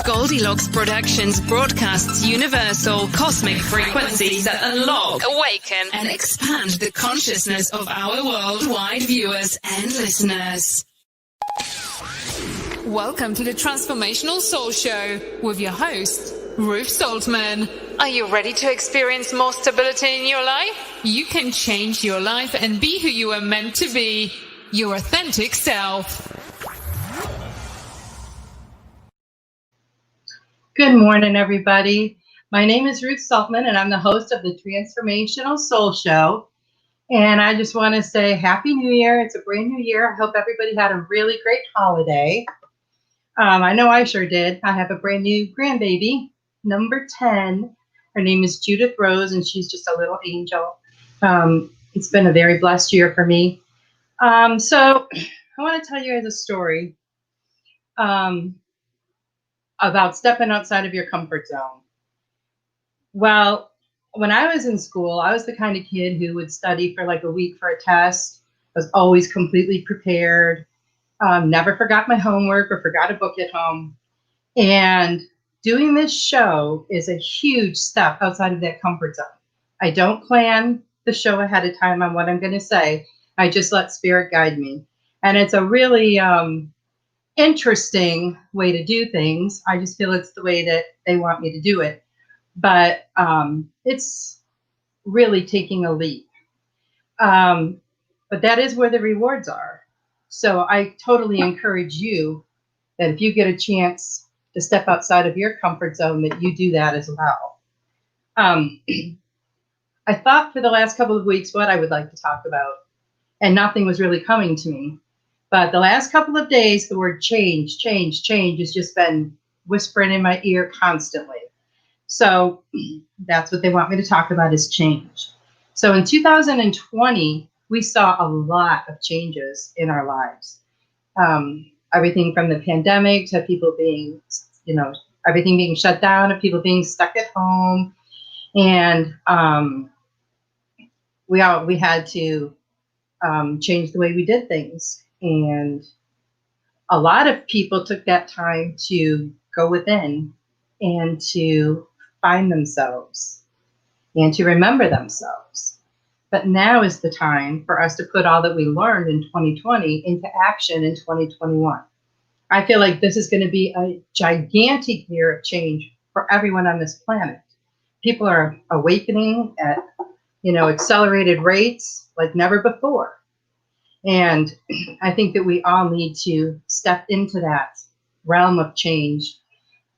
Goldylocks Productions broadcasts universal cosmic frequencies that unlock, awaken, and expand the consciousness of our worldwide viewers and listeners. Welcome to the Transformational Soul Show with your host, Ruth Soltman. Are you ready to experience more stability in your life? You can change your life and be who you are meant to be, your authentic self. Good morning, everybody. My name is Ruth Soltman, and I'm the host of the Transformational Soul Show. And I just want to say Happy New Year. It's a brand new year. I hope everybody had a really great holiday. I know I sure did. I have a brand new grandbaby, number 10. Her name is Judith Rose, and she's just a little angel. It's been a very blessed year for me. So I want to tell you guys a story about stepping outside of your comfort zone. Well, when I was in school, I was the kind of kid who would study for like a week for a test. I was always completely prepared. Never forgot my homework or forgot a book at home. And doing this show is a huge step outside of that comfort zone. I don't plan the show ahead of time on what I'm going to say. I just let spirit guide me. And it's a really interesting way to do things. I just feel it's the way that they want me to do it. But it's really taking a leap. But that is where the rewards are. So I totally encourage you that if you get a chance to step outside of your comfort zone, that you do that as well. I thought for the last couple of weeks what I would like to talk about, and nothing was really coming to me. But the last couple of days, the word change has just been whispering in my ear constantly. So that's what they want me to talk about, is change. So in 2020, we saw a lot of changes in our lives. Everything from the pandemic to people being, everything being shut down, to people being stuck at home. And we had to change the way we did things. And a lot of people took that time to go within and to find themselves and to remember themselves. But now is the time for us to put all that we learned in 2020 into action in 2021. I feel like this is going to be a gigantic year of change for everyone on this planet. People are awakening at, accelerated rates like never before. And I think that we all need to step into that realm of change.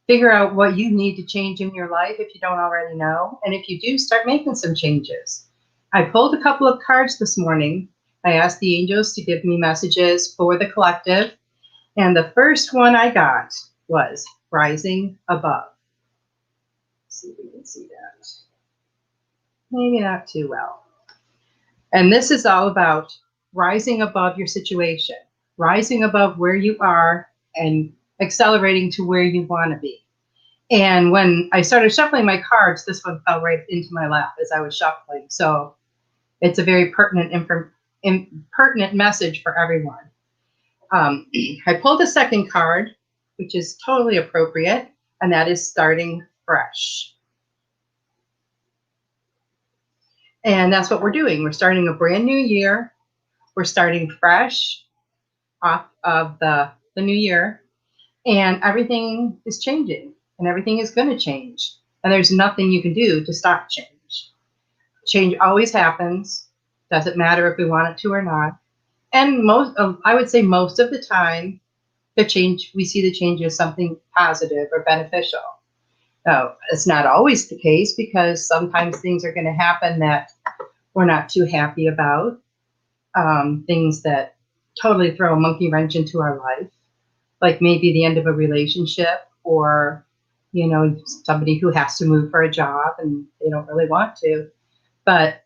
Figure out what you need to change in your life if you don't already know. And if you do, start making some changes. I pulled a couple of cards this morning. I asked the angels to give me messages for the collective. And the first one I got was rising above. Let's see if we can see that. Maybe not too well. And this is all about rising above your situation, rising above where you are and accelerating to where you want to be. And when I started shuffling my cards, this one fell right into my lap as I was shuffling. So it's a very pertinent message for everyone. I pulled a second card, which is totally appropriate, and that is starting fresh. And that's what we're doing. We're starting a brand new year. We're starting fresh off of the new year, and everything is changing, and everything is going to change. And there's nothing you can do to stop change. Change always happens. Doesn't matter if we want it to or not. And I would say most of the time, we see the change as something positive or beneficial. Now, it's not always the case, because sometimes things are going to happen that we're not too happy about. Things that totally throw a monkey wrench into our life, like maybe the end of a relationship, or, somebody who has to move for a job and they don't really want to. But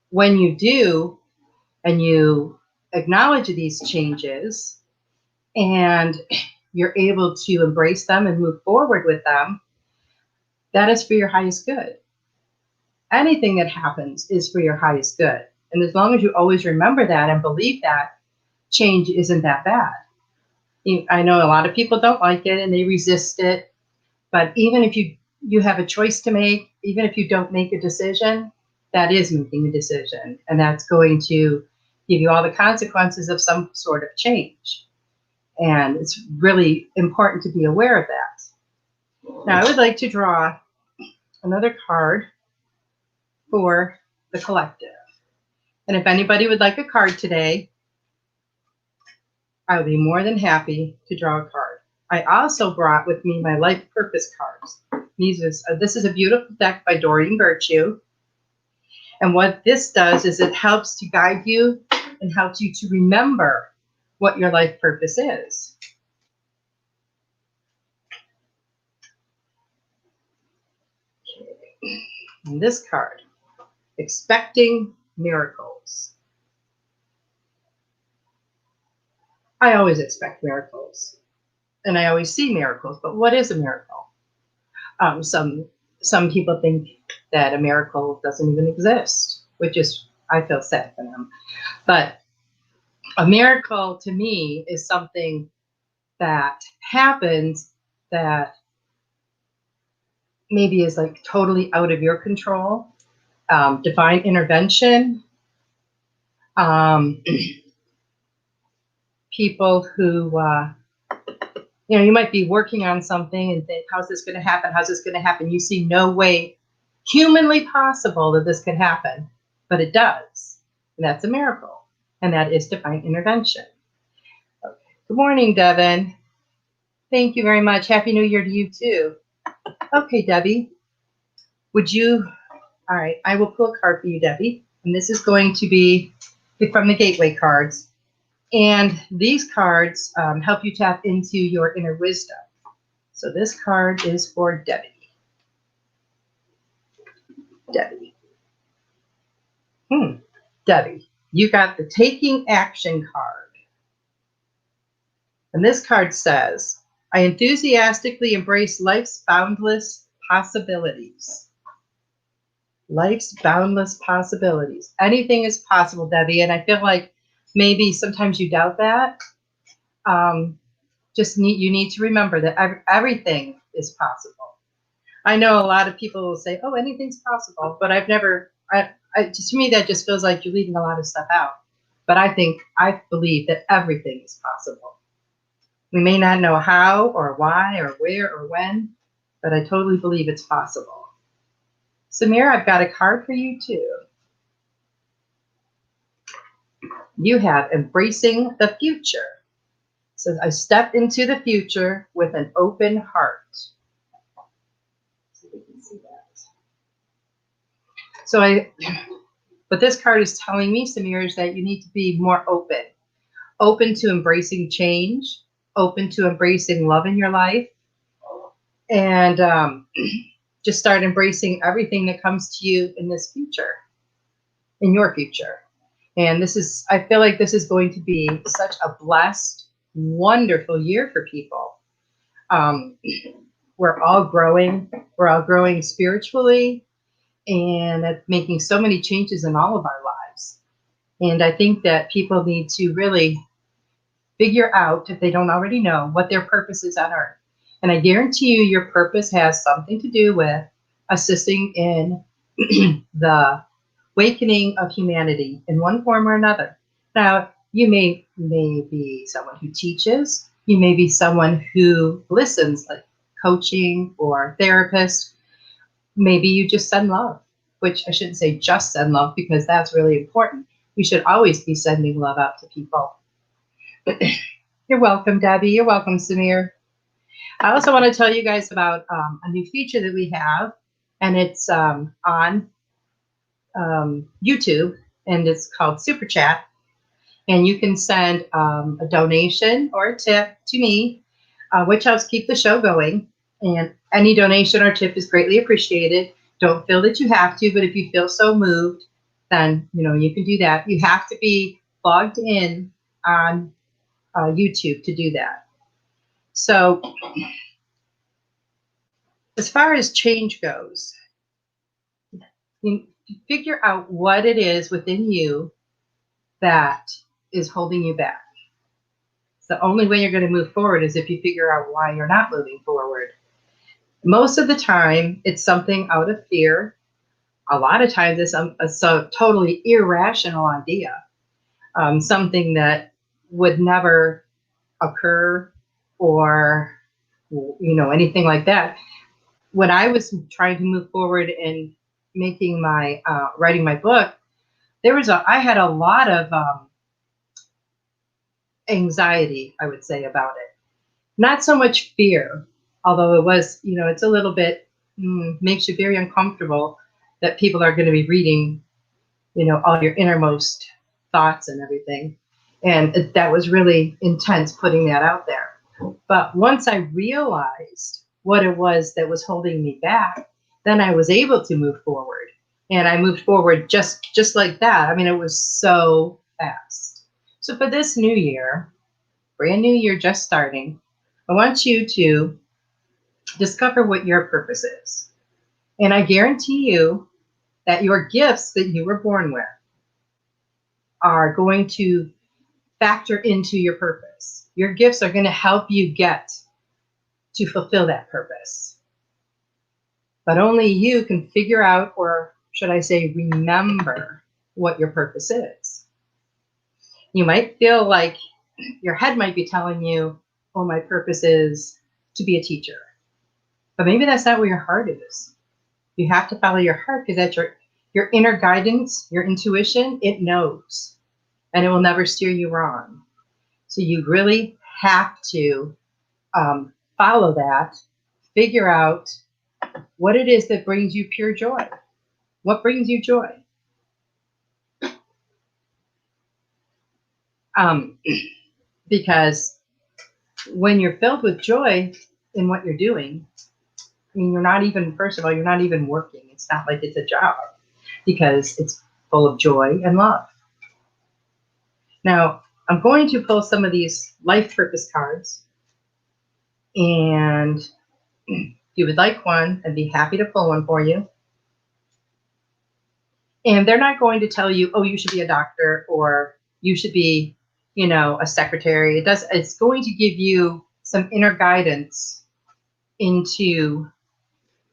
when you do, and you acknowledge these changes, and you're able to embrace them and move forward with them, that is for your highest good. Anything that happens is for your highest good. And as long as you always remember that and believe that, change isn't that bad. I know a lot of people don't like it and they resist it, but even if you have a choice to make, even if you don't make a decision, that is making a decision, and that's going to give you all the consequences of some sort of change. And it's really important to be aware of that. Now, I would like to draw another card for the collective. And if anybody would like a card today, I would be more than happy to draw a card. I also brought with me my life purpose cards. This is a beautiful deck by Doreen Virtue. And what this does is it helps to guide you and helps you to remember what your life purpose is. Okay. And this card, expecting miracles. I always expect miracles, and I always see miracles, but what is a miracle? Some people think that a miracle doesn't even exist, which is, I feel sad for them. But a miracle to me is something that happens that maybe is like totally out of your control. Divine intervention. People who, you might be working on something and think, how's this going to happen? How's this going to happen? You see no way humanly possible that this could happen, but it does. And that's a miracle. And that is divine intervention. Okay. Good morning, Devin. Thank you very much. Happy New Year to you too. Okay, Debbie, all right, I will pull a card for you, Debbie. And this is going to be from the Gateway cards. And these cards help you tap into your inner wisdom. So this card is for Debbie. Debbie. Debbie, you got the Taking Action card. And this card says, I enthusiastically embrace life's boundless possibilities. Life's boundless possibilities. Anything is possible, Debbie. And I feel like maybe sometimes you doubt that. You need to remember that everything is possible. I know a lot of people will say, oh, anything's possible, but to me, that just feels like you're leaving a lot of stuff out. But I believe that everything is possible. We may not know how or why or where or when, but I totally believe it's possible. Samir, I've got a card for you too. You have Embracing the Future. It says, I step into the future with an open heart. So we can see that. What this card is telling me, Samir, is that you need to be more open to embracing change, open to embracing love in your life, and just start embracing everything that comes to you in this future, in your future. And I feel like this is going to be such a blessed, wonderful year for people. We're all growing spiritually, and making so many changes in all of our lives. And I think that people need to really figure out, if they don't already know, what their purpose is on earth. And I guarantee you your purpose has something to do with assisting in the awakening of humanity in one form or another. Now, you may be someone who teaches, you may be someone who listens, like coaching or therapist. Maybe you just send love, which I shouldn't say just send love, because that's really important. You should always be sending love out to people. You're welcome, Debbie. You're welcome, Samir. I also want to tell you guys about a new feature that we have, and it's on YouTube, and it's called Super Chat. And you can send a donation or a tip to me, which helps keep the show going. And any donation or tip is greatly appreciated. Don't feel that you have to, but if you feel so moved, then you can do that. You have to be logged in on YouTube to do that. So as far as change goes, you figure out what it is within you that is holding you back. The only way you're going to move forward is if you figure out why you're not moving forward. Most of the time, it's something out of fear. A lot of times, it's a totally irrational idea, something that would never occur, or anything like that. When I was trying to move forward in making my writing my book, I had a lot of anxiety, I would say, about it. Not so much fear, although it was, it's a little bit, makes you very uncomfortable that people are going to be reading, all your innermost thoughts and everything. And that was really intense putting that out there. But once I realized what it was that was holding me back, then I was able to move forward. And I moved forward just like that. I mean, it was so fast. So for this new year, brand new year just starting, I want you to discover what your purpose is. And I guarantee you that your gifts that you were born with are going to factor into your purpose. Your gifts are going to help you get to fulfill that purpose. But only you can figure out, or should I say, remember what your purpose is. You might feel like your head might be telling you, oh, my purpose is to be a teacher. But maybe that's not where your heart is. You have to follow your heart, because that's your inner guidance, your intuition. It knows, and it will never steer you wrong. So you really have to follow that, figure out what it is that brings you pure joy. What brings you joy? Because when you're filled with joy in what you're doing, I mean, first of all, you're not even working. It's not like it's a job, because it's full of joy and love. Now, I'm going to pull some of these life purpose cards, and if you would like one, I'd be happy to pull one for you. And they're not going to tell you, oh, you should be a doctor, or you should be, a secretary. It's going to give you some inner guidance into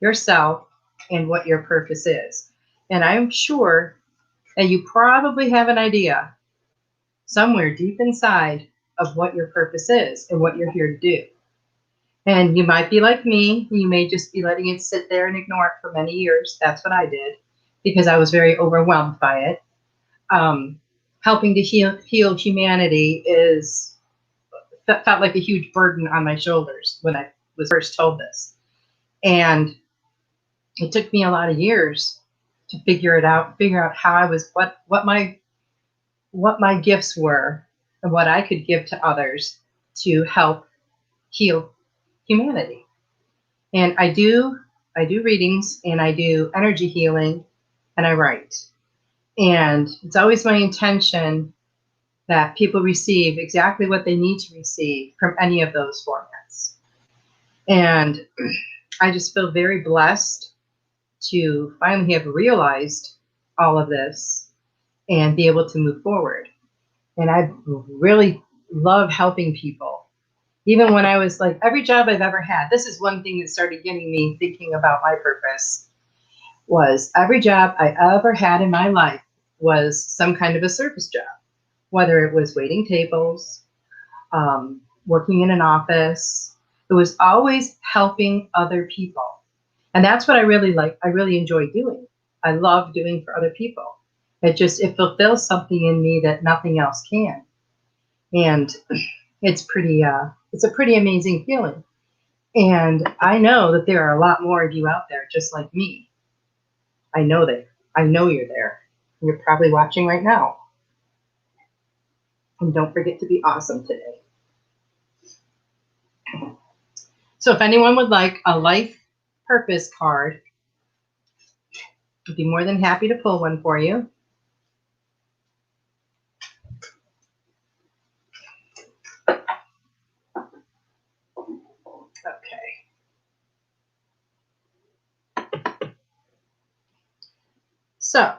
yourself and what your purpose is. And I'm sure that you probably have an idea somewhere deep inside of what your purpose is and what you're here to do. And you might be like me. You may just be letting it sit there and ignore it for many years. That's what I did, because I was very overwhelmed by it. Helping to heal humanity felt like a huge burden on my shoulders when I was first told this. And it took me a lot of years to figure out how I was, what my gifts were, and what I could give to others to help heal humanity. And I do readings, and I do energy healing, and I write. And it's always my intention that people receive exactly what they need to receive from any of those formats. And I just feel very blessed to finally have realized all of this and be able to move forward. And I really love helping people. Even when I was like, every job I've ever had, this is one thing that started getting me thinking about my purpose, was every job I ever had in my life was some kind of a service job, whether it was waiting tables, working in an office. It was always helping other people. And that's what I really like. I really enjoy doing. I love doing for other people. It fulfills something in me that nothing else can. And it's a pretty amazing feeling. And I know that there are a lot more of you out there just like me. I know you're there. You're probably watching right now. And don't forget to be awesome today. So if anyone would like a life purpose card, I'd be more than happy to pull one for you. Okay. So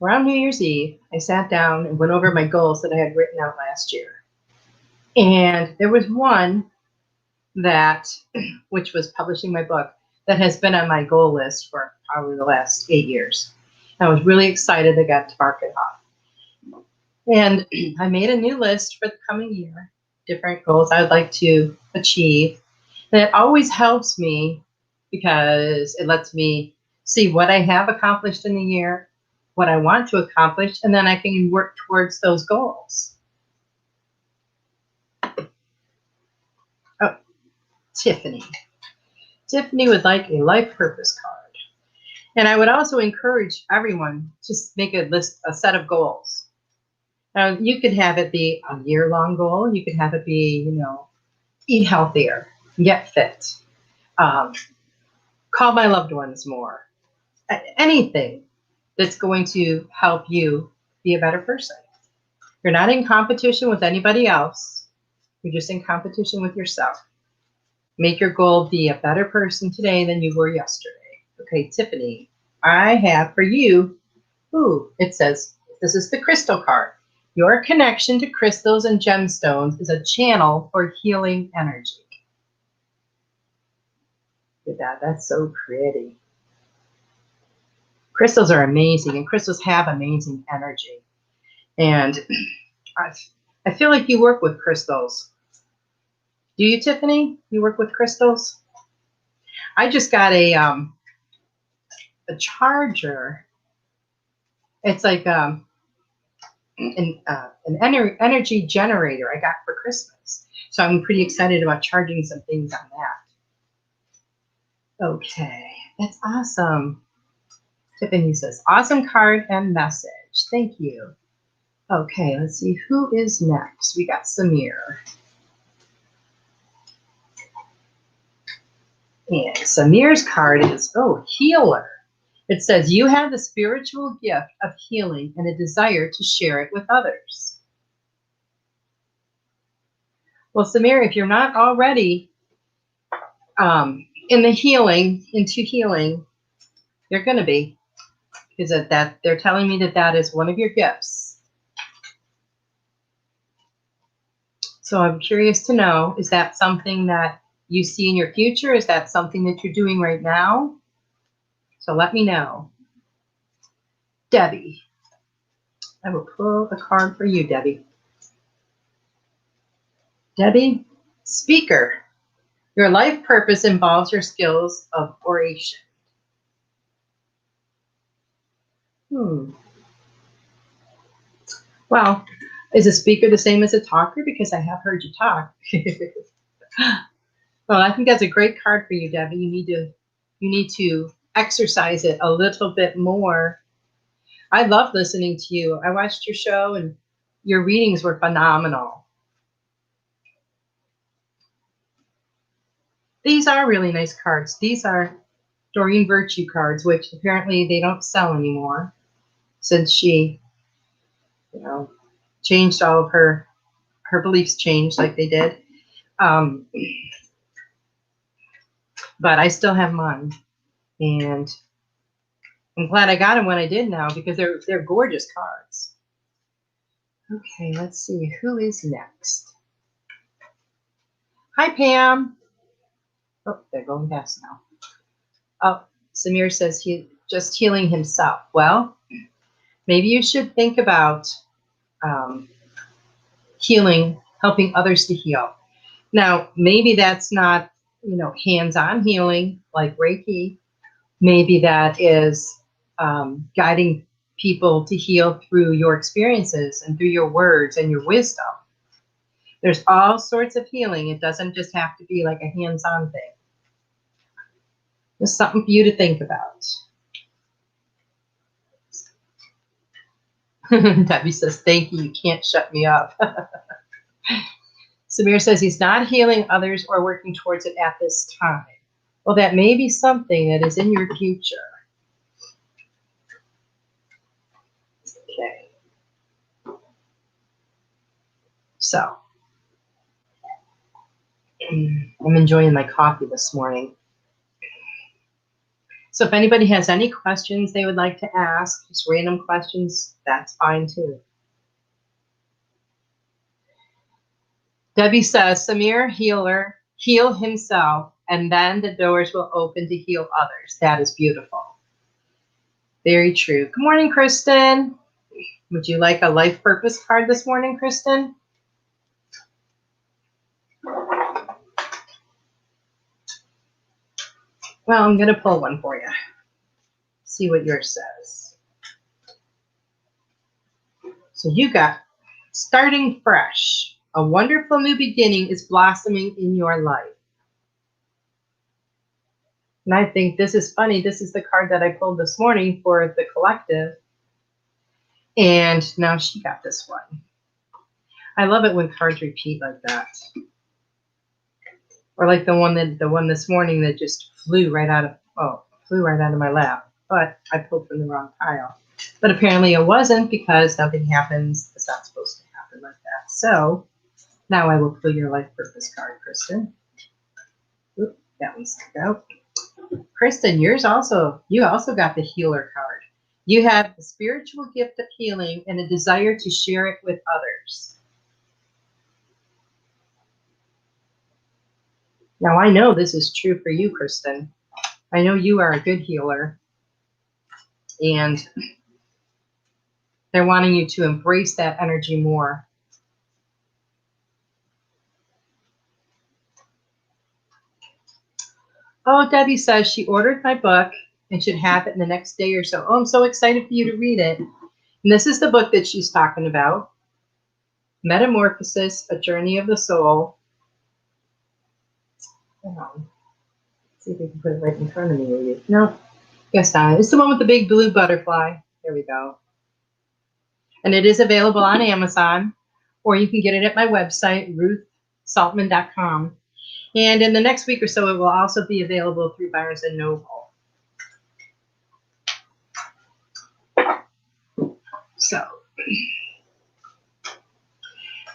around New Year's Eve, I sat down and went over my goals that I had written out last year. And there was one that, which was publishing my book, that has been on my goal list for probably the last 8 years. I was really excited I got to mark it off. And I made a new list for the coming year, different goals I would like to achieve. And it always helps me because it lets me see what I have accomplished in the year, what I want to accomplish, and then I can work towards those goals. Oh, Tiffany. Tiffany would like a life purpose card. And I would also encourage everyone to make a list, a set of goals. Now, you could have it be a year-long goal. You could have it be, eat healthier, get fit, call my loved ones more. Anything that's going to help you be a better person. You're not in competition with anybody else. You're just in competition with yourself. Make your goal be a better person today than you were yesterday. Okay, Tiffany, I have for you, it says, this is the crystal card. Your connection to crystals and gemstones is a channel for healing energy. Look at that, that's so pretty. Crystals are amazing, and crystals have amazing energy. And I feel like you work with crystals. Do you, Tiffany? You work with crystals? I just got a charger. It's like an energy generator I got for Christmas. So I'm pretty excited about charging some things on that. Okay, that's awesome. Tiffany says, awesome card and message. Thank you. Okay, let's see who is next. We got Samir. And Samir's card is, healer. It says, you have the spiritual gift of healing and a desire to share it with others. Well, Samir, if you're not already into healing, you're going to be. Because that they're telling me that is one of your gifts. So I'm curious to know, is that something that you see in your future? Is that something that you're doing right now? So let me know. Debbie. I will pull a card for you, Debbie. Debbie, speaker. Your life purpose involves your skills of oration. Well, is a speaker the same as a talker? Because I have heard you talk. Well, I think that's a great card for you, Debbie. You need to exercise it a little bit more. I love listening to you. I watched your show and your readings were phenomenal. These are really nice cards. These are Doreen Virtue cards, which apparently they don't sell anymore since she, changed all of her beliefs changed like they did. But I still have mine, and I'm glad I got them when I did now because they're gorgeous cards. Okay, let's see who is next. Hi, Pam. Oh, they're going fast now. Oh, Samir says he's just healing himself. Well, maybe you should think about healing, helping others to heal. Now, maybe that's not, hands-on healing like Reiki. Maybe that is guiding people to heal through your experiences and through your words and your wisdom. There's all sorts of healing. It doesn't just have to be like a hands-on thing. Just something for you to think about. Debbie says, thank you. You can't shut me up. Samir says he's not healing others or working towards it at this time. Well, that may be something that is in your future. Okay. So, I'm enjoying my coffee this morning. So if anybody has any questions they would like to ask, just random questions, that's fine too. Debbie says, Samir, heal himself, and then the doors will open to heal others. That is beautiful. Very true. Good morning, Kristen. Would you like a life purpose card this morning, Kristen? Well, I'm going to pull one for you. See what yours says. So you got starting fresh. A wonderful new beginning is blossoming in your life. And I think this is funny. This is the card that I pulled this morning for the collective. And now she got this one. I love it when cards repeat like that. Or like the one this morning that just flew right out of my lap. But I pulled from the wrong pile. But apparently it wasn't, because nothing happens that's not supposed to happen like that. So now I will pull your life purpose card, Kristen. Oop, that one stuck out. Kristen, you also got the healer card. You have the spiritual gift of healing and a desire to share it with others. Now I know this is true for you, Kristen. I know you are a good healer. And they're wanting you to embrace that energy more. Oh, Debbie says she ordered my book and should have it in the next day or so. Oh, I'm so excited for you to read it. And this is the book that she's talking about. Metamorphosis, A Journey of the Soul. Let's see if we can put it right in front of me, maybe. No, guess not. It's the one with the big blue butterfly. There we go. And it is available on Amazon, or you can get it at my website, ruthsoltman.com. And in the next week or so, it will also be available through Barnes & Noble.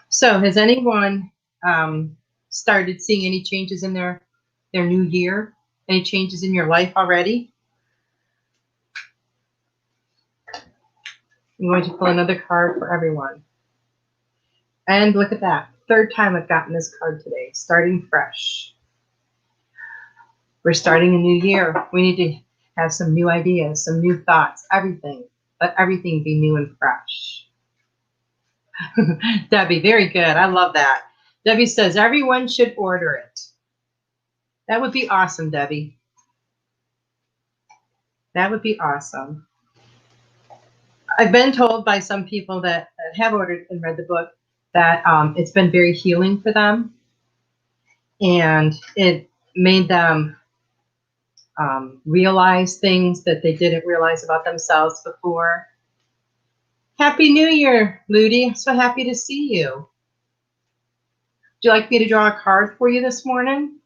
So has anyone started seeing any changes in their new year? Any changes in your life already? I'm going to pull another card for everyone. And look at that. Third time I've gotten this card today. Starting fresh. We're starting a new year. We need to have some new ideas, some new thoughts, everything. Let everything be new and fresh. Debbie, very good. I love that. Debbie says everyone should order it. That would be awesome, Debbie. That would be awesome. I've been told by some people that have ordered and read the book that it's been very healing for them. And it made them realize things that they didn't realize about themselves before. Happy New Year, Ludi. I'm so happy to see you. Would you like me to draw a card for you this morning?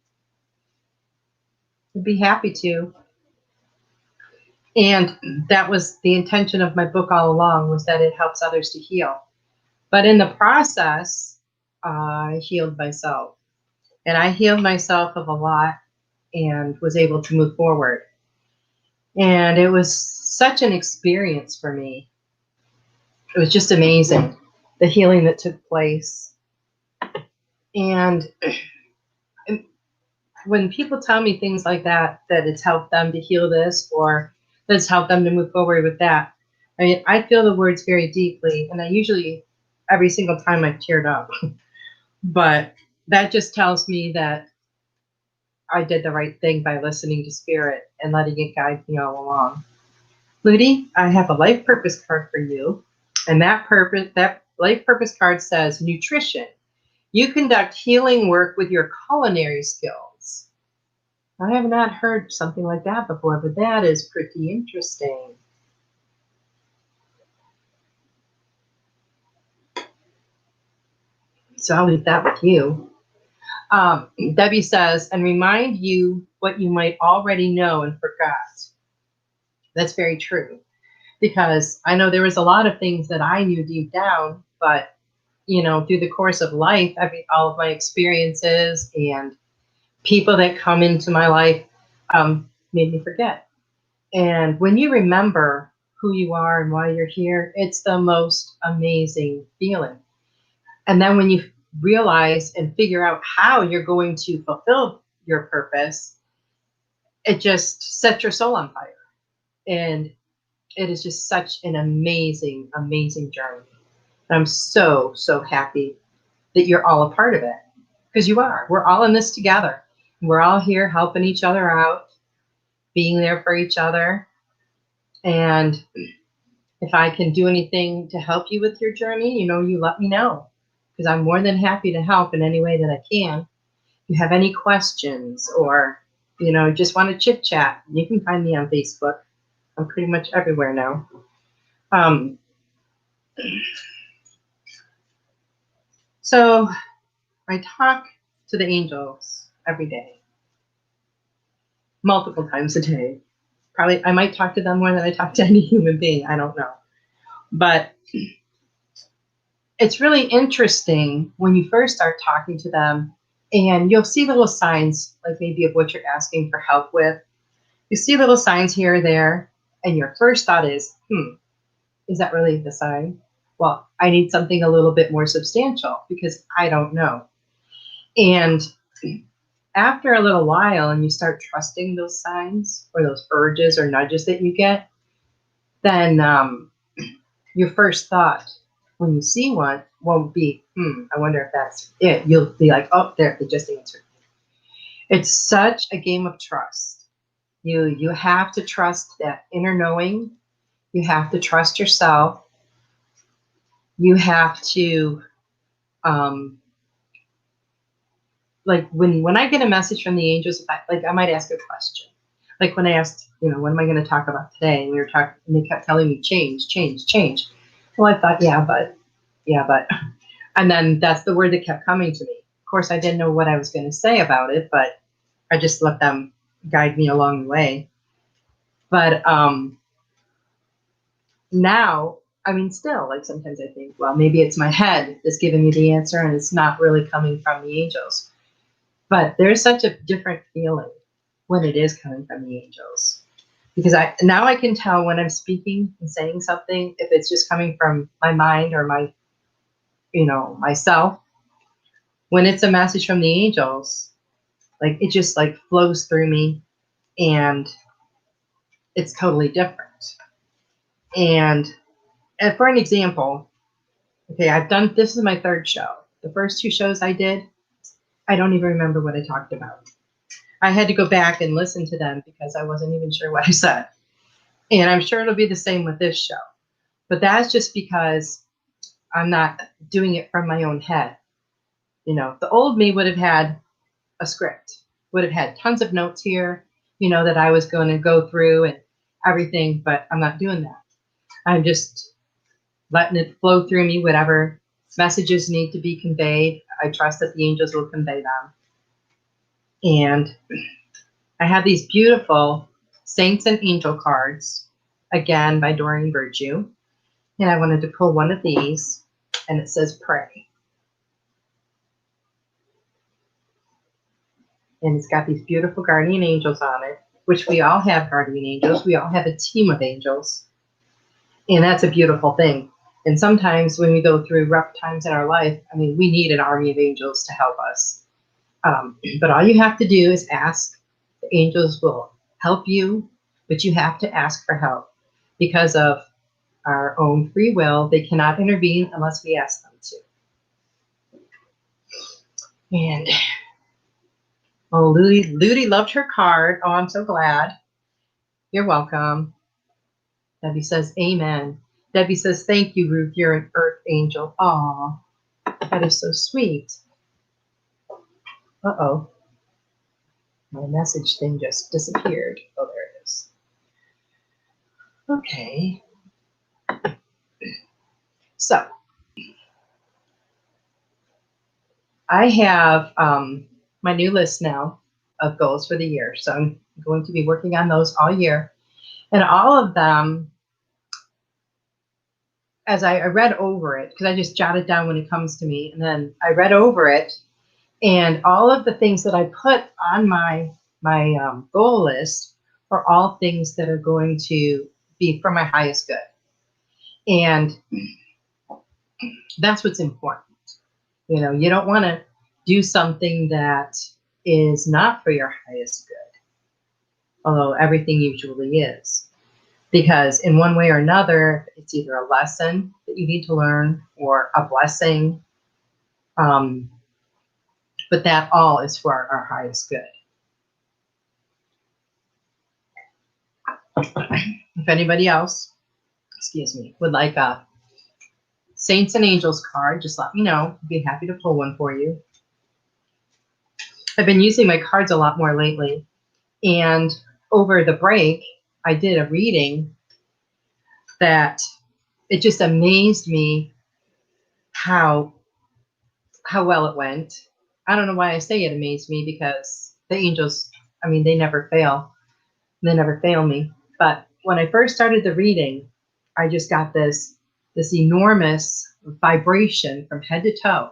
I'd be happy to. And that was the intention of my book all along, was that it helps others to heal. But in the process, I healed myself. And I healed myself of a lot and was able to move forward. And it was such an experience for me. It was just amazing, the healing that took place. And when people tell me things like that, that it's helped them to heal this, or that it's helped them to move forward with that, I mean, I feel the words very deeply. And I usually, every single time, I've teared up. But that just tells me that I did the right thing by listening to Spirit and letting it guide me all along. Ludi, I have a life purpose card for you. And that life purpose card says, nutrition. You conduct healing work with your culinary skills. I have not heard something like that before, but that is pretty interesting. So I'll leave that with you. Debbie says, and remind you what you might already know and forgot. That's very true, because I know there was a lot of things that I knew deep down, but through the course of life, all of my experiences and people that come into my life made me forget. And when you remember who you are and why you're here, it's the most amazing feeling. And then when you realize and figure out how you're going to fulfill your purpose, it just sets your soul on fire. And it is just such an amazing, amazing journey. And I'm so, so happy that you're all a part of it, because you are. We're all in this together. We're all here helping each other out, being there for each other. And if I can do anything to help you with your journey, you let me know, because I'm more than happy to help in any way that I can. If you have any questions or, just want to chit chat, you can find me on Facebook. I'm pretty much everywhere now. So I talk to the angels every day, multiple times a day. Probably I might talk to them more than I talk to any human being. I don't know. But it's really interesting when you first start talking to them, and you'll see little signs, like maybe of what you're asking for help with. You see little signs here or there, and your first thought is, is that really the sign? Well, I need something a little bit more substantial because I don't know. And after a little while, and you start trusting those signs or those urges or nudges that you get, then your first thought when you see one won't be, I wonder if that's it. You'll be like, oh, there, they just answered. It's such a game of trust. You have to trust that inner knowing. You have to trust yourself. You have to, like when I get a message from the angels, I might ask a question. Like when I asked, what am I going to talk about today? And we were talking, and they kept telling me change, change, change. Well, I thought, yeah, but, and then that's the word that kept coming to me. Of course, I didn't know what I was going to say about it, but I just let them guide me along the way. But now, still, like sometimes I think, well, maybe it's my head that's giving me the answer and it's not really coming from the angels. But there's such a different feeling when it is coming from the angels. Because now I can tell when I'm speaking and saying something, if it's just coming from my mind or my, myself. When it's a message from the angels, like it just like flows through me and it's totally different. And for an example, okay, this is my third show. The first two shows I did, I don't even remember what I talked about. I had to go back and listen to them because I wasn't even sure what I said. And I'm sure it'll be the same with this show. But that's just because I'm not doing it from my own head. The old me would have had a script, would have had tons of notes here, that I was going to go through and everything, but I'm not doing that. I'm just letting it flow through me, whatever messages need to be conveyed. I trust that the angels will convey them. And I have these beautiful Saints and Angel cards, again by Doreen Virtue. And I wanted to pull one of these, and it says pray. And it's got these beautiful guardian angels on it, which we all have guardian angels. We all have a team of angels. And that's a beautiful thing. And sometimes when we go through rough times in our life, we need an army of angels to help us. But all you have to do is ask. The angels will help you, but you have to ask for help. Because of our own free will, they cannot intervene unless we ask them to. And Ludi loved her card. Oh, I'm so glad. You're welcome. Debbie says, amen. Debbie says, thank you, Ruth. You're an earth angel. Aw, that is so sweet. Uh-oh. My message thing just disappeared. Oh, there it is. Okay. So, I have my new list now of goals for the year. So I'm going to be working on those all year. And all of them, as I read over it, because I just jotted down when it comes to me, and then I read over it, and all of the things that I put on my goal list are all things that are going to be for my highest good. And that's what's important. You know, you don't want to do something that is not for your highest good, although everything usually is. Because in one way or another, it's either a lesson that you need to learn or a blessing. But that all is for our highest good. If anybody else, would like a Saints and Angels card, just let me know. I'd be happy to pull one for you. I've been using my cards a lot more lately. And over the break, I did a reading that it just amazed me how well it went. I don't know why I say it amazed me, because the angels, I mean, they never fail. They never fail me. But when I first started the reading, I just got this enormous vibration from head to toe.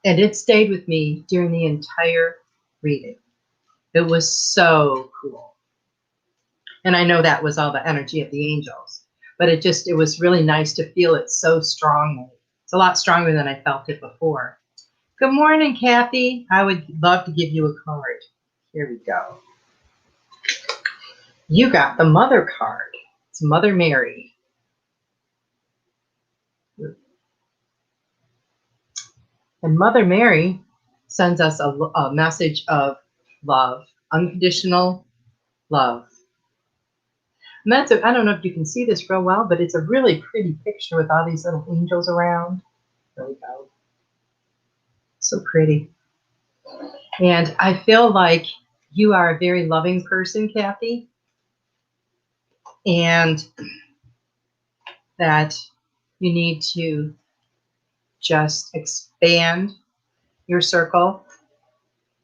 And it stayed with me during the entire reading. It was so cool. And I know that was all the energy of the angels. But it was really nice to feel it so strongly. It's a lot stronger than I felt it before. Good morning, Kathy. I would love to give you a card. Here we go. You got the Mother card. It's Mother Mary. And Mother Mary sends us a message of love, unconditional love. And I don't know if you can see this real well, but it's a really pretty picture with all these little angels around. There we go. So pretty. And I feel like you are a very loving person, Kathy. And that you need to just expand your circle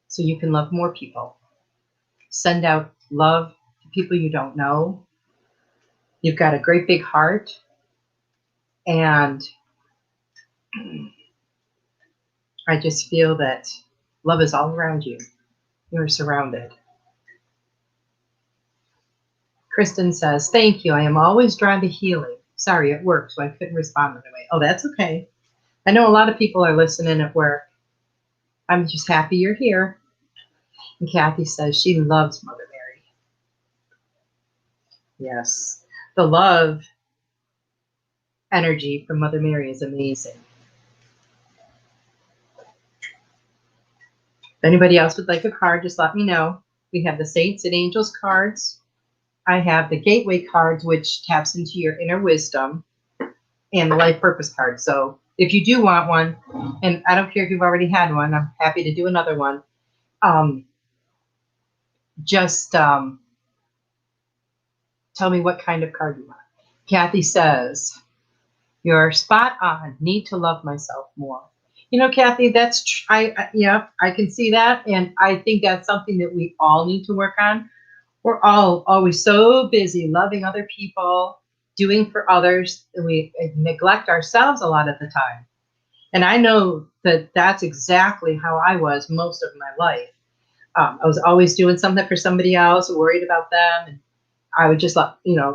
so you can love more people. Send out love to people you don't know. You've got a great big heart, and I just feel that love is all around you. You're surrounded. Kristen says, thank you. I am always drawn to healing. Sorry, at work, so I couldn't respond right away. Oh, that's okay. I know a lot of people are listening at work. I'm just happy you're here. And Kathy says she loves Mother Mary. Yes, the love energy from Mother Mary is amazing. If anybody else would like a card, just let me know. We have the Saints and Angels cards. I have the Gateway cards, which taps into your inner wisdom, and the Life Purpose card. So if you do want one, and I don't care if you've already had one, I'm happy to do another one. Just tell me what kind of card you want. Kathy says, you're spot on. Need to love myself more. You know, Kathy, that's I can see that, and I think that's something that we all need to work on. We're all always so busy loving other people, doing for others, and we neglect ourselves a lot of the time. And I know that that's exactly how I was most of my life. I was always doing something for somebody else, worried about them, and I would just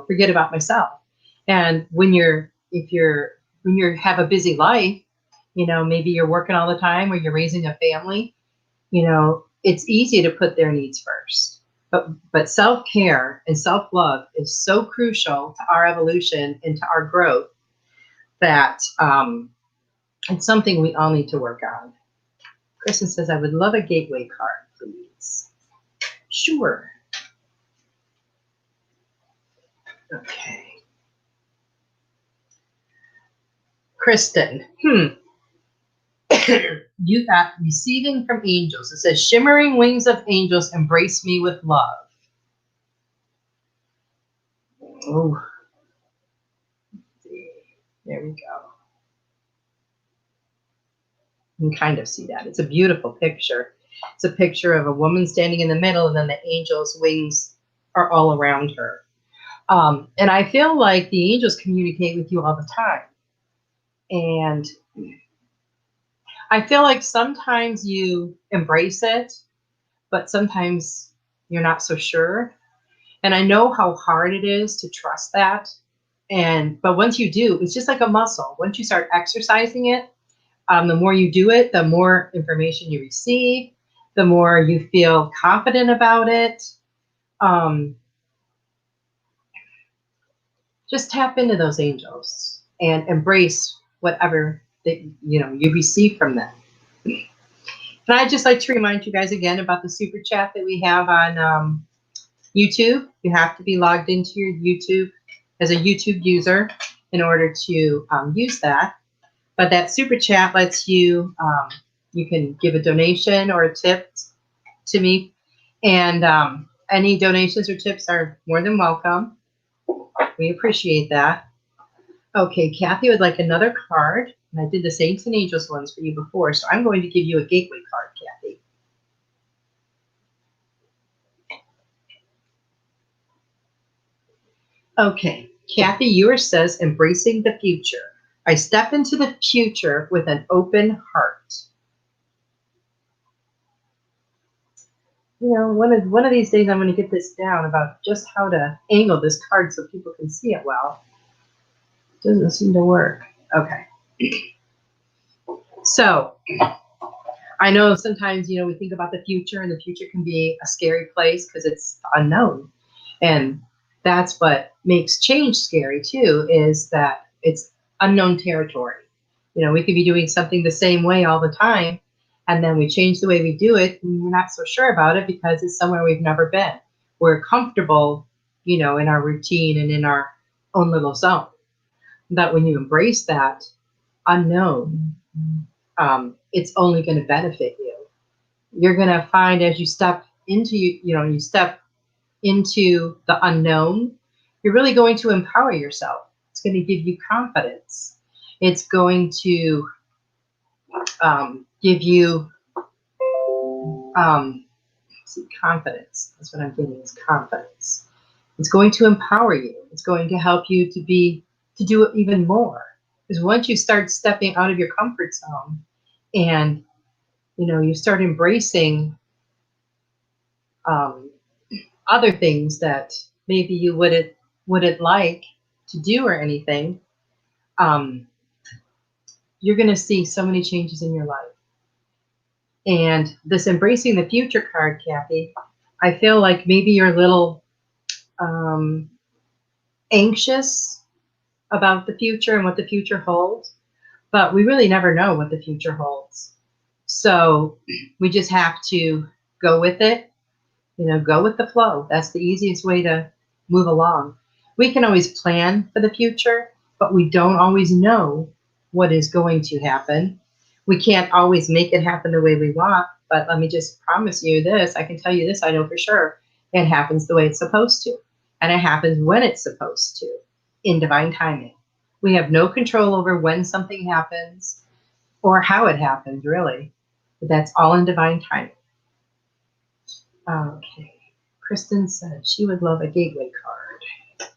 forget about myself. And when you have a busy life, maybe you're working all the time or you're raising a family, it's easy to put their needs first. But self-care and self-love is so crucial to our evolution and to our growth that it's something we all need to work on. Kristen says, I would love a gateway card, please. Sure. Okay. Kristen, you got receiving from angels. It says, shimmering wings of angels embrace me with love. Oh, there we go. You can kind of see that. It's a beautiful picture. It's a picture of a woman standing in the middle, and then the angels' wings are all around her. And I feel like the angels communicate with you all the time. And I feel like sometimes you embrace it, but sometimes you're not so sure. And I know how hard it is to trust that. But once you do, it's just like a muscle. Once you start exercising it, the more you do it, the more information you receive, the more you feel confident about it. Just tap into those angels and embrace whatever that you receive from them. And I'd just like to remind you guys again about the super chat that we have on YouTube. You have to be logged into your YouTube as a YouTube user in order to use that. But that super chat lets you, you can give a donation or a tip to me. And any donations or tips are more than welcome. We appreciate that. Okay, Kathy would like another card. And I did the Saints and Angels ones for you before. So I'm going to give you a gateway card, Kathy. Okay, Kathy, yours says, embracing the future. I step into the future with an open heart. One of these days I'm going to get this down about just how to angle this card so people can see it well. It doesn't seem to work. Okay. So I know sometimes, we think about the future, and the future can be a scary place because it's unknown. And that's what makes change scary too, is that it's unknown territory. We could be doing something the same way all the time, and then we change the way we do it, and we're not so sure about it because it's somewhere we've never been. We're comfortable, in our routine and in our own little zone. But when you embrace that unknown, it's only going to benefit you. You're going to find as you step into, you step into the unknown, you're really going to empower yourself. It's going to give you confidence. It's going to give you confidence. That's what I'm getting, is confidence. It's going to empower you. It's going to help you to do it even more. Because once you start stepping out of your comfort zone and you start embracing other things that maybe you wouldn't like to do or anything, you're going to see so many changes in your life. And this embracing the future card, Kathy, I feel like maybe you're a little anxious about the future and what the future holds, but we really never know what the future holds. So we just have to go with it, go with the flow. That's the easiest way to move along. We can always plan for the future, but we don't always know what is going to happen. We can't always make it happen the way we want, but let me just promise you this. I can tell you this, I know for sure. It happens the way it's supposed to. And it happens when it's supposed to, in divine timing. We have no control over when something happens or how it happens, really. But that's all in divine timing. Okay. Kristen said she would love a gateway card. Okay.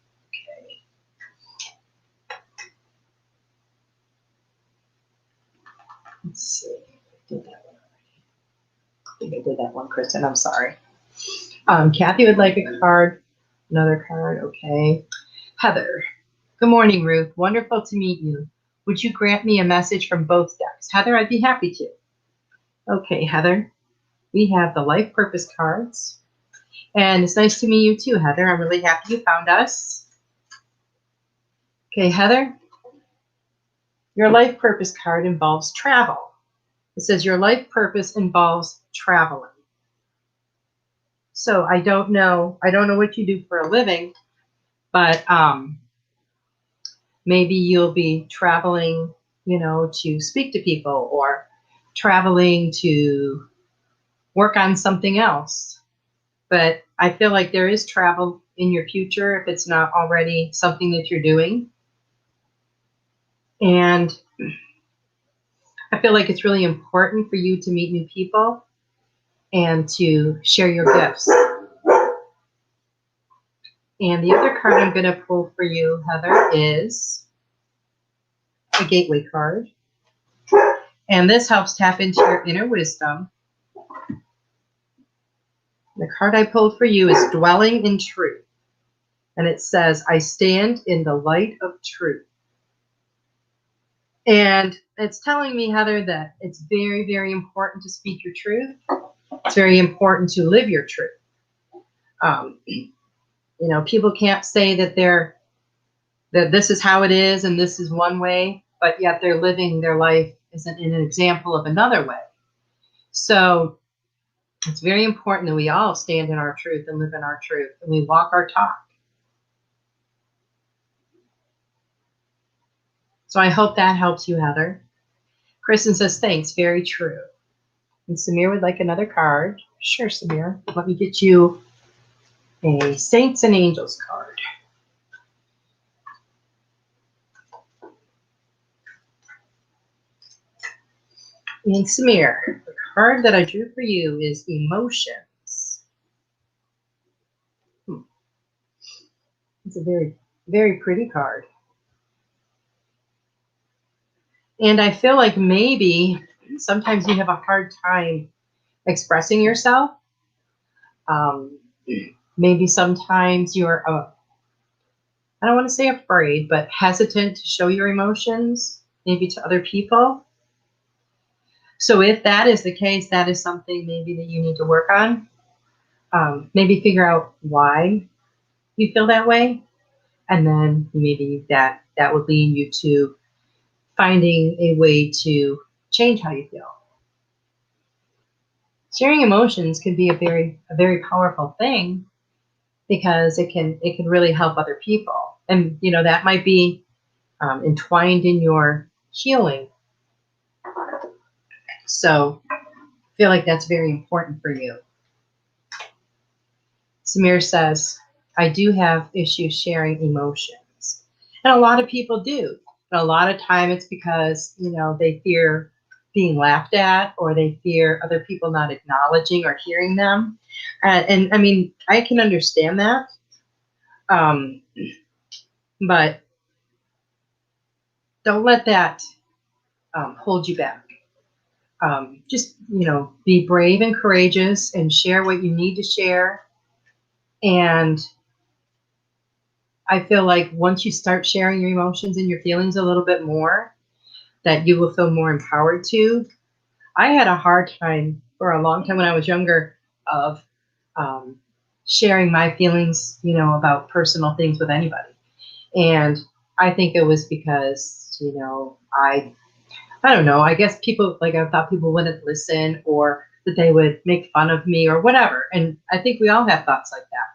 Let's see. I did that one already. I think I did that one, Kristen. I'm sorry. Kathy would like a card. Another card. Okay. Heather. Good morning, Ruth. Wonderful to meet you. Would you grant me a message from both decks? Heather, I'd be happy to. Okay, Heather. We have the Life Purpose cards. And it's nice to meet you too, Heather. I'm really happy you found us. Okay, Heather. Your Life Purpose card involves travel. It says your life purpose involves traveling. So I don't know what you do for a living, but maybe you'll be traveling, to speak to people, or traveling to work on something else. But I feel like there is travel in your future if it's not already something that you're doing. And I feel like it's really important for you to meet new people and to share your gifts. And the other card I'm going to pull for you, Heather, is a gateway card. And this helps tap into your inner wisdom. The card I pulled for you is Dwelling in Truth. And it says, I stand in the light of truth. And it's telling me, Heather, that it's very, very important to speak your truth. It's very important to live your truth. People can't say that that this is how it is and this is one way, but yet they're living their life as an example of another way. So it's very important that we all stand in our truth and live in our truth, and we walk our talk. So I hope that helps you, Heather. Kristen says, thanks, very true. And Samir would like another card. Sure, Samir. Let me get you a Saints and Angels card. And Samir, the card that I drew for you is Emotions. It's a very, very pretty card. And I feel like maybe sometimes you have a hard time expressing yourself. Maybe sometimes you're, I don't want to say afraid, but hesitant to show your emotions, maybe to other people. So if that is the case, that is something maybe that you need to work on. Maybe figure out why you feel that way. And then maybe that would lead you to finding a way to change how you feel. Sharing emotions can be a very powerful thing, because it can really help other people. And, that might be entwined in your healing. So I feel like that's very important for you. Samir says, I do have issues sharing emotions. And a lot of people do. And a lot of time it's because, they fear being laughed at, or they fear other people not acknowledging or hearing them. And I mean, I can understand that. But don't let that hold you back. Just, be brave and courageous and share what you need to share. And I feel like once you start sharing your emotions and your feelings a little bit more, that you will feel more empowered to. I had a hard time for a long time when I was younger of sharing my feelings, about personal things with anybody. And I think it was because, I don't know, I guess people, I thought people wouldn't listen, or that they would make fun of me or whatever. And I think we all have thoughts like that.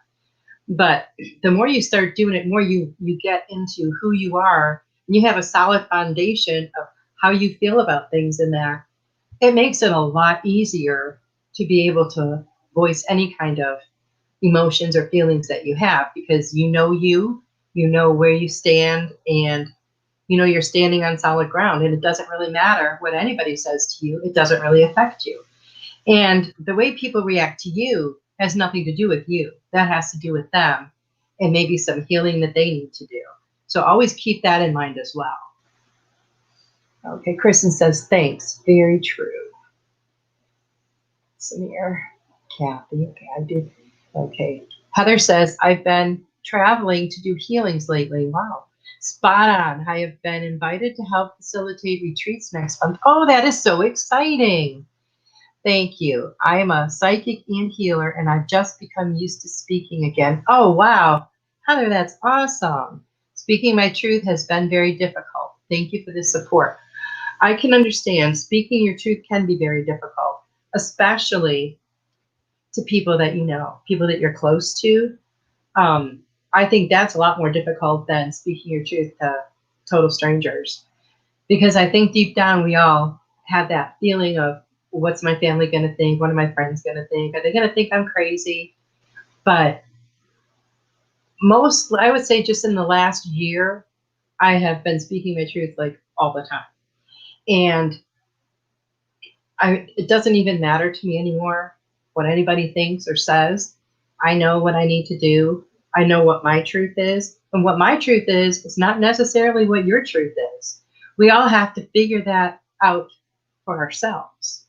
But the more you start doing it, more you get into who you are, and you have a solid foundation of how you feel about things in that, it makes it a lot easier to be able to voice any kind of emotions or feelings that you have, because you know where you stand, and you're standing on solid ground, and it doesn't really matter what anybody says to you. It doesn't really affect you. And the way people react to you has nothing to do with you. That has to do with them, and maybe some healing that they need to do. So always keep that in mind as well. Okay, Kristen says, thanks. Very true. Samir, Kathy, okay, I do. Okay. Heather says, I've been traveling to do healings lately. Wow. Spot on. I have been invited to help facilitate retreats next month. Oh, that is so exciting. Thank you. I am a psychic and healer, and I've just become used to speaking again. Oh, wow. Heather, that's awesome. Speaking my truth has been very difficult. Thank you for the support. I can understand speaking your truth can be very difficult, especially to people that people that you're close to. I think that's a lot more difficult than speaking your truth to total strangers, because I think deep down we all have that feeling of, what's my family going to think? What are my friends going to think? Are they going to think I'm crazy? But I would say just in the last year, I have been speaking my truth like all the time. And it doesn't even matter to me anymore what anybody thinks or says. I know what I need to do. I know what my truth is. And what my truth is not necessarily what your truth is. We all have to figure that out for ourselves.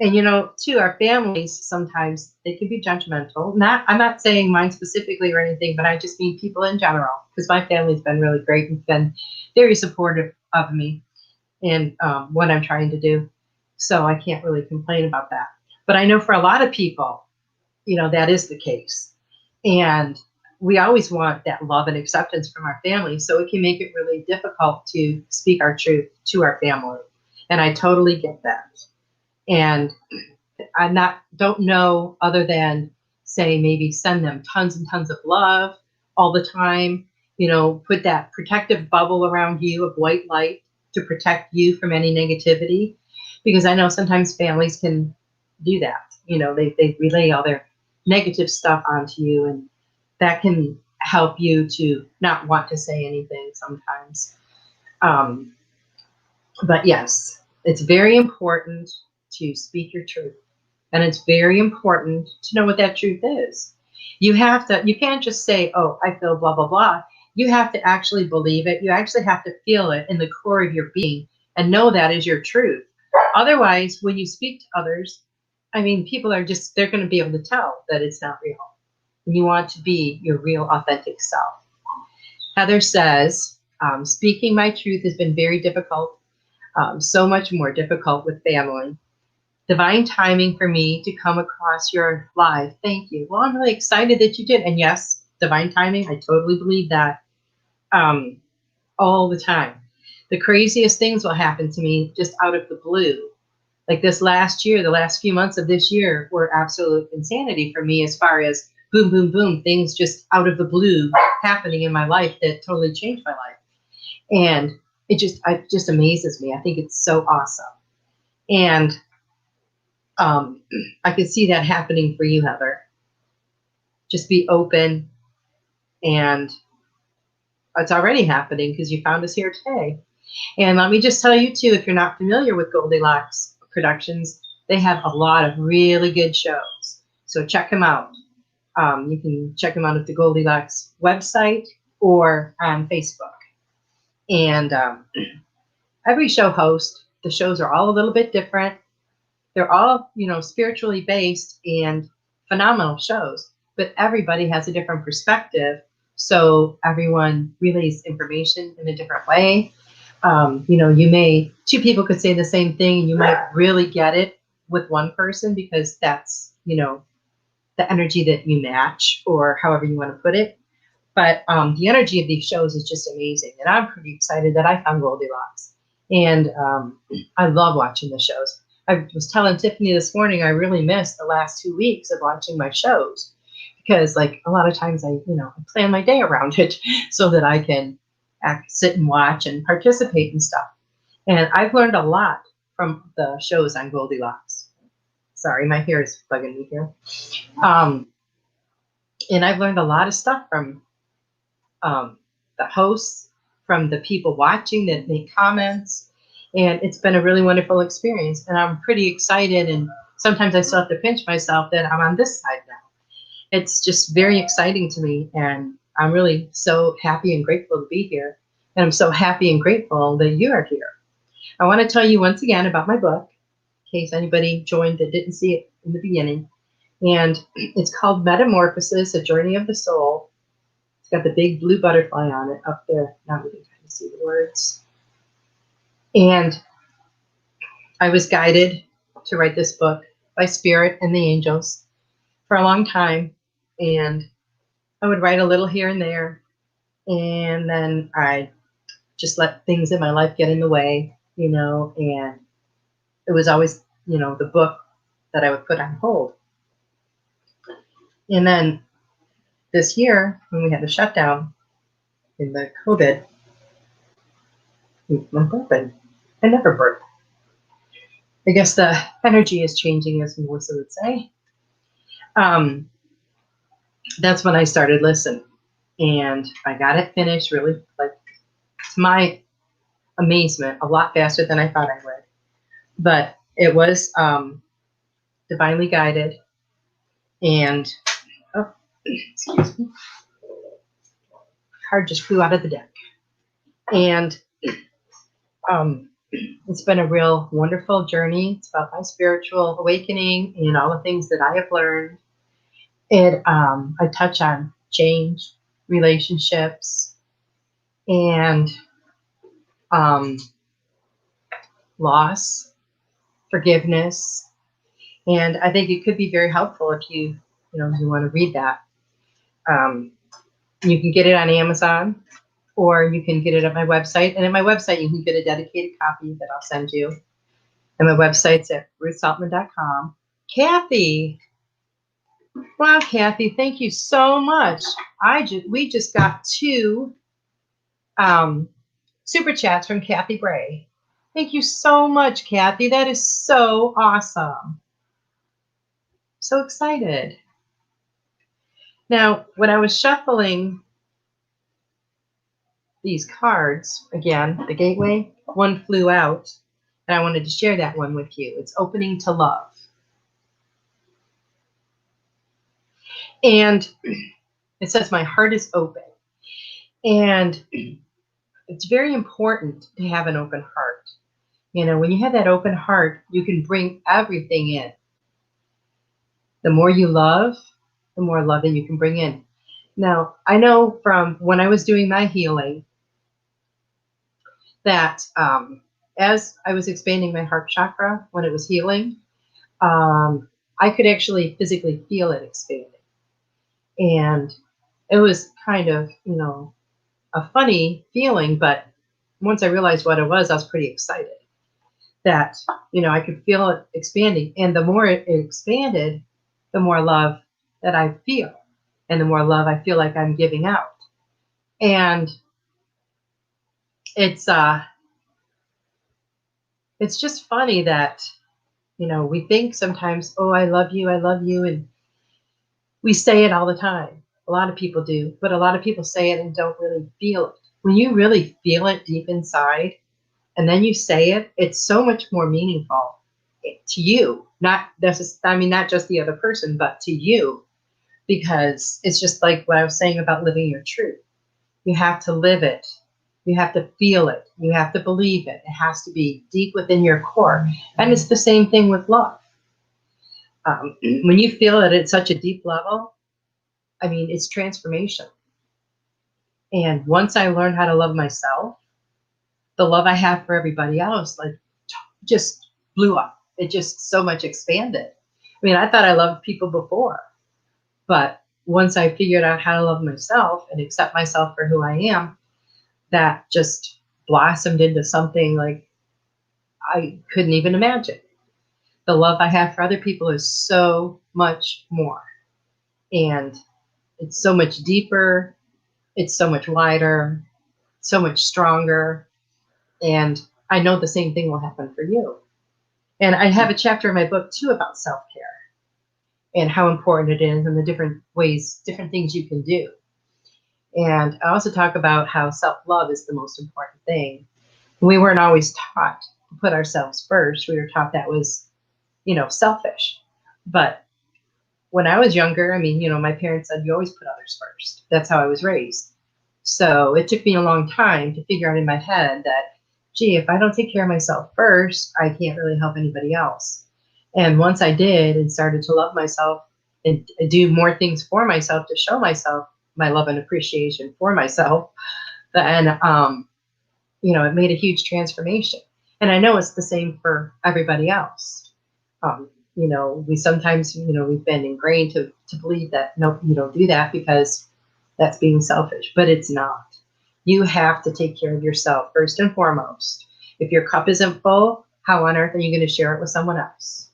And too, our families sometimes they can be judgmental. I'm not saying mine specifically or anything, but I just mean people in general, because my family's been really great and been very supportive of me and what I'm trying to do. So I can't really complain about that. But I know for a lot of people, that is the case. And we always want that love and acceptance from our family. So it can make it really difficult to speak our truth to our family. And I totally get that. And don't know other than say maybe send them tons and tons of love all the time, put that protective bubble around you of white light to protect you from any negativity. Because I know sometimes families can do that. They relay all their negative stuff onto you, and that can help you to not want to say anything sometimes. But yes, it's very important to speak your truth. And it's very important to know what that truth is. You can't just say, oh, I feel blah, blah, blah. You have to actually believe it. You actually have to feel it in the core of your being and know that is your truth. Otherwise, when you speak to others, people they're going to be able to tell that it's not real. And you want to be your real, authentic self. Heather says, speaking my truth has been very difficult, so much more difficult with family. Divine timing for me to come across your live. Thank you. Well, I'm really excited that you did. And yes, divine timing, I totally believe that all the time. The craziest things will happen to me just out of the blue. Like this last year, the last few months of this year were absolute insanity for me as far as boom, boom, boom, things just out of the blue happening in my life that totally changed my life. And it just amazes me. I think it's so awesome. And I could see that happening for you, Heather. Just be open, and it's already happening because you found us here today. And let me just tell you too, if you're not familiar with Goldylocks Productions, they have a lot of really good shows. So check them out. You can check them out at the Goldylocks website or on Facebook. And every show host, the shows are all a little bit different. They're all, spiritually based and phenomenal shows, but everybody has a different perspective. So everyone relays information in a different way. Two people could say the same thing, and you might really get it with one person because that's, the energy that you match, or however you want to put it. But the energy of these shows is just amazing. And I'm pretty excited that I found Goldylocks. And I love watching the shows. I was telling Tiffany this morning, I really missed the last 2 weeks of watching my shows because a lot of times I plan my day around it so that I can sit and watch and participate and stuff. And I've learned a lot from the shows on Goldylocks. Sorry, my hair is bugging me here. And I've learned a lot of stuff from the hosts, from the people watching that make comments. And it's been a really wonderful experience. And I'm pretty excited. And sometimes I still have to pinch myself that I'm on this side now. It's just very exciting to me. And I'm really so happy and grateful to be here. And I'm so happy and grateful that you are here. I want to tell you once again about my book, in case anybody joined that didn't see it in the beginning. And it's called Metamorphosis, A Journey of the Soul. It's got the big blue butterfly on it up there. Now we can kind of see the words. And I was guided to write this book by Spirit and the angels for a long time. And I would write a little here and there. And then I just let things in my life get in the way, and it was always, the book that I would put on hold. And then this year, when we had the shutdown in the COVID, I'm burping. I never burp. I guess the energy is changing, as Melissa would say. That's when I started listening. And I got it finished really, to my amazement, a lot faster than I thought I would. But it was divinely guided. And, excuse me, card just flew out of the deck. And it's been a real wonderful journey. It's about my spiritual awakening and all the things that I have learned. I touch on change, relationships, and loss, forgiveness, and I think it could be very helpful if you want to read that. You can get it on Amazon, or you can get it at my website. And at my website, you can get a dedicated copy that I'll send you. And my website's at ruthsoltman.com. Kathy, wow, Kathy, thank you so much. We just got 2 super chats from Kathy Bray. Thank you so much, Kathy. That is so awesome. So excited. Now, when I was shuffling these cards, again, the gateway, one flew out, and I wanted to share that one with you. It's opening to love. And it says, my heart is open. And it's very important to have an open heart. When you have that open heart, you can bring everything in. The more you love, the more love that you can bring in. Now, I know from when I was doing my healing that as I was expanding my heart chakra, when it was healing, I could actually physically feel it expanding. And it was kind of, a funny feeling, but once I realized what it was, I was pretty excited that, I could feel it expanding. And the more it expanded, the more love that I feel, and the more love I feel like I'm giving out. And it's just funny that, we think sometimes, oh, I love you, and we say it all the time. A lot of people do, but a lot of people say it and don't really feel it. When you really feel it deep inside, and then you say it, it's so much more meaningful to you. Not just the other person, but to you, because it's just like what I was saying about living your truth. You have to live it. You have to feel it. You have to believe it. It has to be deep within your core. And it's the same thing with love. When you feel it at such a deep level, it's transformation. And once I learned how to love myself, the love I have for everybody else, just blew up. It just so much expanded. I thought I loved people before, but once I figured out how to love myself and accept myself for who I am, that just blossomed into something like I couldn't even imagine. The love I have for other people is so much more. And it's so much deeper. It's so much wider, so much stronger. And I know the same thing will happen for you. And I have a chapter in my book too about self-care and how important it is and the different ways, different things you can do. And I also talk about how self-love is the most important thing. We weren't always taught to put ourselves first. We were taught that was, selfish. But when I was younger, my parents said, you always put others first. That's how I was raised. So it took me a long time to figure out in my head that, gee, if I don't take care of myself first, I can't really help anybody else. And once I did and started to love myself and do more things for myself to show myself my love and appreciation for myself, then, it made a huge transformation. And I know it's the same for everybody else. We sometimes, we've been ingrained to believe that, no, you don't do that because that's being selfish, but it's not. You have to take care of yourself first and foremost. If your cup isn't full, how on earth are you going to share it with someone else?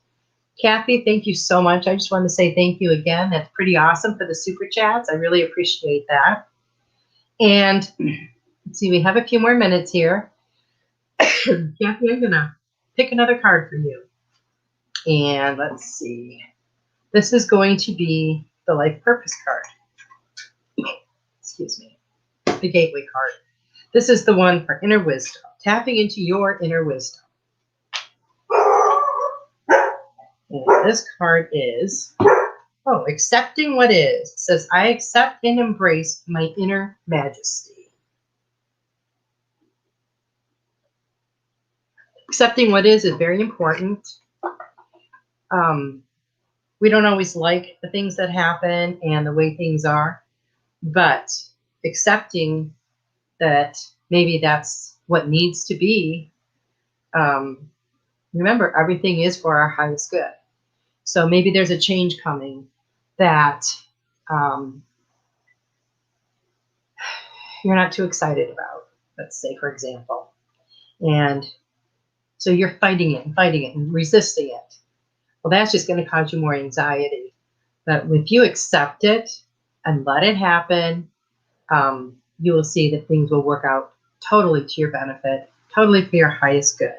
Kathy, thank you so much. I just want to say thank you again. That's pretty awesome for the super chats. I really appreciate that. And let's see, we have a few more minutes here. Kathy, I'm going to pick another card for you. And let's see. This is going to be the Life Purpose card. Excuse me. The Gateway card. This is the one for inner wisdom. Tapping into your inner wisdom. And this card is, accepting what is. It says, I accept and embrace my inner majesty. Accepting what is very important. We don't always like the things that happen and the way things are, but accepting that maybe that's what needs to be. Remember, everything is for our highest good. So maybe there's a change coming that you're not too excited about, let's say, for example. And so you're fighting it and resisting it. Well, that's just going to cause you more anxiety. But if you accept it and let it happen, you will see that things will work out totally to your benefit, totally for your highest good.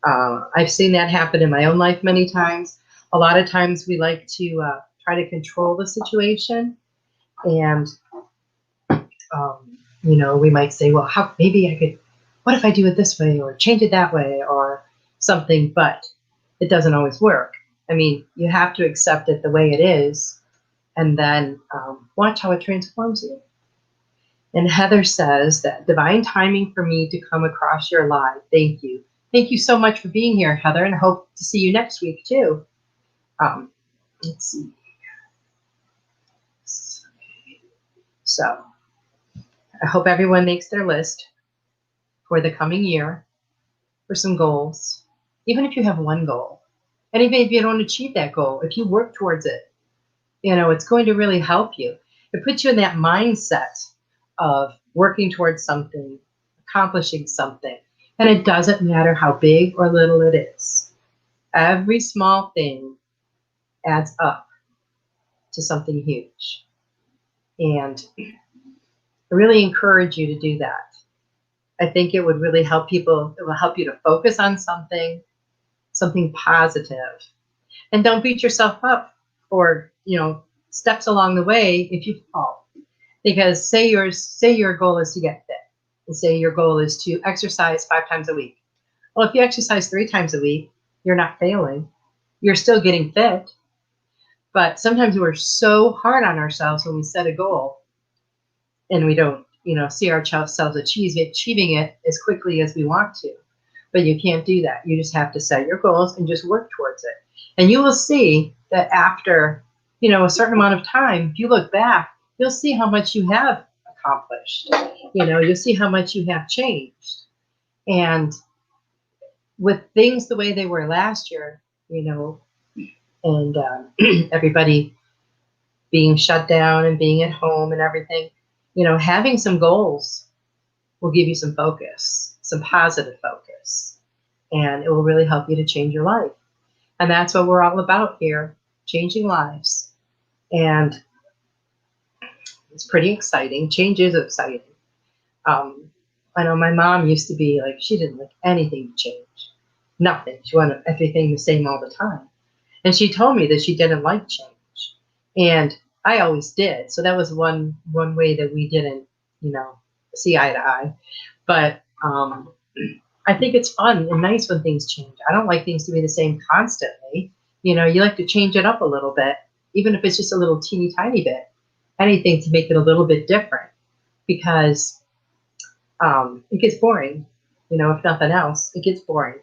I've seen that happen in my own life many times. A lot of times we like to try to control the situation. And, we might say, well, what if I do it this way or change it that way or something, but it doesn't always work. I mean, you have to accept it the way it is and then watch how it transforms you. And Heather says that divine timing for me to come across your live. Thank you. Thank you so much for being here, Heather, and I hope to see you next week too. Let's see. So I hope everyone makes their list for the coming year for some goals, even if you have one goal. And even if you don't achieve that goal, if you work towards it, it's going to really help you. It puts you in that mindset of working towards something, accomplishing something. And it doesn't matter how big or little it is. Every small thing adds up to something huge. And I really encourage you to do that. I think it would really help people. It will help you to focus on something positive. And don't beat yourself up for, steps along the way if you fall. Because say your goal is to get fit. And say your goal is to exercise 5 times a week. Well, if you exercise 3 times a week, you're not failing. You're still getting fit. But sometimes we're so hard on ourselves when we set a goal and we don't, see ourselves achieving it as quickly as we want to. But you can't do that. You just have to set your goals and just work towards it. And you will see that after, a certain amount of time, if you look back, you'll see how much you have accomplished. You'll see how much you have changed. And with things the way they were last year, and everybody being shut down and being at home and everything, having some goals will give you some focus, some positive focus, and it will really help you to change your life. And that's what we're all about here, changing lives. And it's pretty exciting. Change is exciting. I know my mom used to be like, she didn't like anything to change. Nothing. She wanted everything the same all the time. And she told me that she didn't like change. And I always did. So that was one way that we didn't, see eye to eye. But I think it's fun and nice when things change. I don't like things to be the same constantly. You like to change it up a little bit, even if it's just a little teeny tiny bit. Anything to make it a little bit different, because it gets boring. If nothing else, it gets boring.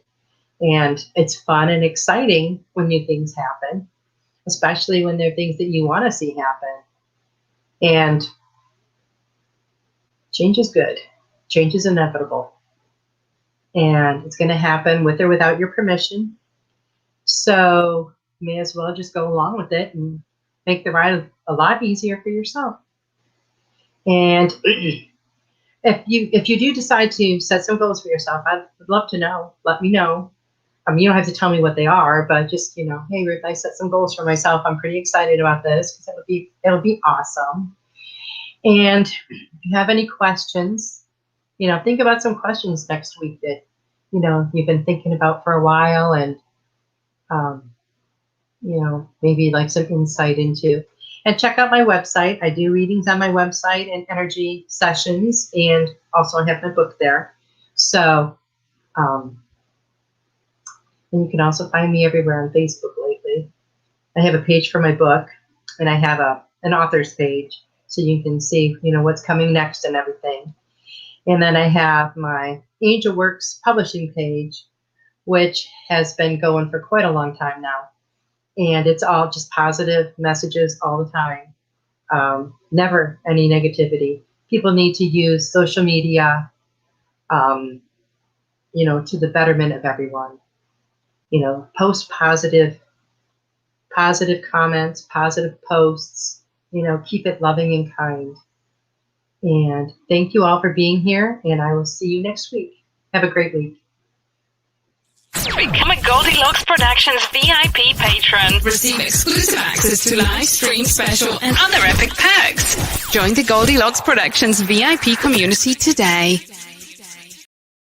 And it's fun and exciting when new things happen, especially when they're things that you want to see happen. And change is good. Change is inevitable. And it's going to happen with or without your permission. So you may as well just go along with it and make the ride a lot easier for yourself. And if you do decide to set some goals for yourself, I'd love to know. Let me know. You don't have to tell me what they are, but just, hey, Ruth, I set some goals for myself. I'm pretty excited about this because it'll be awesome. And if you have any questions, think about some questions next week that, you've been thinking about for a while and, maybe like some insight into. And check out my website. I do readings on my website and energy sessions, and also I have my book there. So, and you can also find me everywhere on Facebook lately. I have a page for my book, and I have an author's page, so you can see, what's coming next and everything. And then I have my Angel Works publishing page, which has been going for quite a long time now. And it's all just positive messages all the time. Never any negativity. People need to use social media, to the betterment of everyone. Post positive comments, positive posts, keep it loving and kind. And thank you all for being here, and I will see you next week. Have a great week. Become a Goldylocks Productions VIP patron. Receive exclusive access to live stream special and Other epic perks. Join the Goldylocks Productions VIP community today.